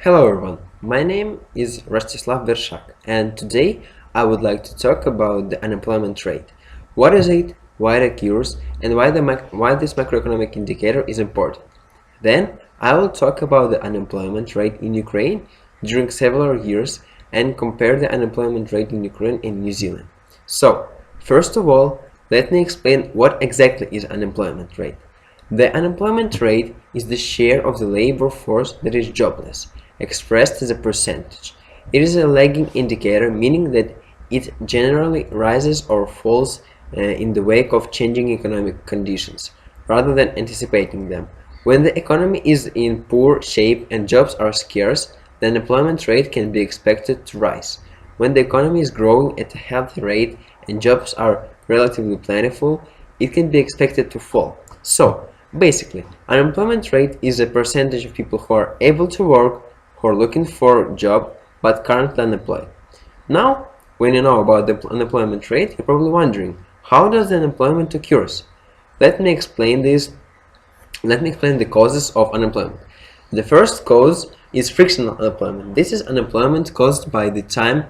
Hello everyone, my name is Rostyslav Bershak, and today I would like to talk about the unemployment rate. What is it, why it occurs, and why this macroeconomic indicator is important. Then I will talk about the unemployment rate in Ukraine during several years and compare the unemployment rate in Ukraine and New Zealand. So, first of all, let me explain what exactly is unemployment rate. The unemployment rate is the share of the labor force that is jobless, expressed as a percentage. It is a lagging indicator, meaning that it generally rises or falls in the wake of changing economic conditions, rather than anticipating them. When the economy is in poor shape and jobs are scarce, the unemployment rate can be expected to rise. When the economy is growing at a healthy rate and jobs are relatively plentiful, it can be expected to fall. So, basically, unemployment rate is a percentage of people who are able to work, who are looking for a job but currently unemployed. Now, when you know about the unemployment rate, you're probably wondering, how does the unemployment occurs? Let me explain this. Let me explain the causes of unemployment. The first cause is frictional unemployment. This is unemployment caused by the time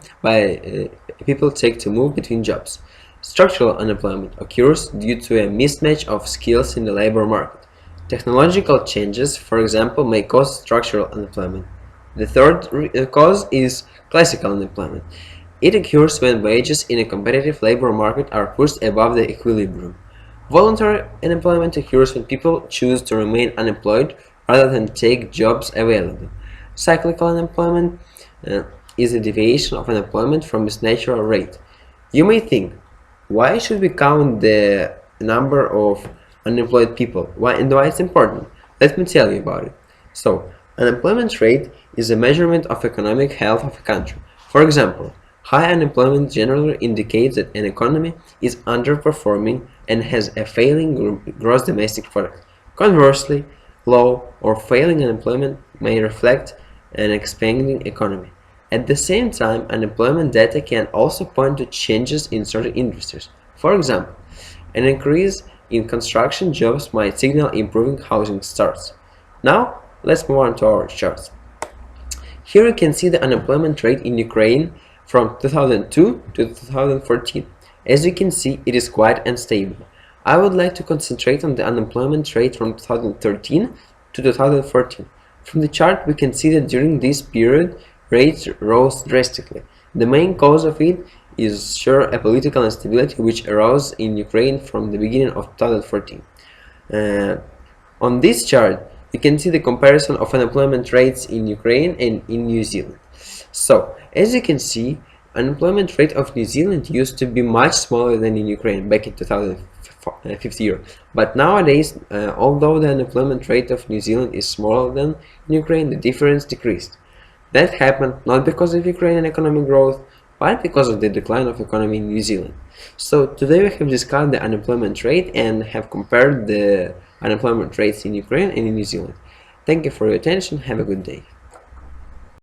people take to move between jobs. Structural unemployment occurs due to a mismatch of skills in the labor market. Technological changes, for example, may cause structural unemployment. The third cause is classical unemployment. It occurs when wages in a competitive labor market are pushed above the equilibrium. Voluntary unemployment occurs when people choose to remain unemployed rather than take jobs available. Cyclical unemployment is a deviation of unemployment from its natural rate. You may think, why should we count the number of unemployed people? Why it's important? Let me tell you about it. So, unemployment rate is a measurement of economic health of a country. For example, high unemployment generally indicates that an economy is underperforming and has a failing gross domestic product. Conversely, low or failing unemployment may reflect an expanding economy. At the same time, unemployment data can also point to changes in certain industries. For example, an increase in construction jobs might signal improving housing starts. Now, let's move on to our charts. Here you can see the unemployment rate in Ukraine from 2002 to 2014. As you can see, it is quite unstable. I would like to concentrate on the unemployment rate from 2013 to 2014. From the chart, we can see that during this period, rates rose drastically. The main cause of it is sure a political instability which arose in Ukraine from the beginning of 2014. On this chart, you can see the comparison of unemployment rates in Ukraine and in New Zealand. So, as you can see, unemployment rate of New Zealand used to be much smaller than in Ukraine back in 2015 year. But nowadays, although the unemployment rate of New Zealand is smaller than in Ukraine, the difference decreased. That happened not because of Ukrainian economic growth, but because of the decline of economy in New Zealand. So today we have discussed the unemployment rate and have compared the unemployment rates in Ukraine and in New Zealand. Thank you for your attention. Have a good day.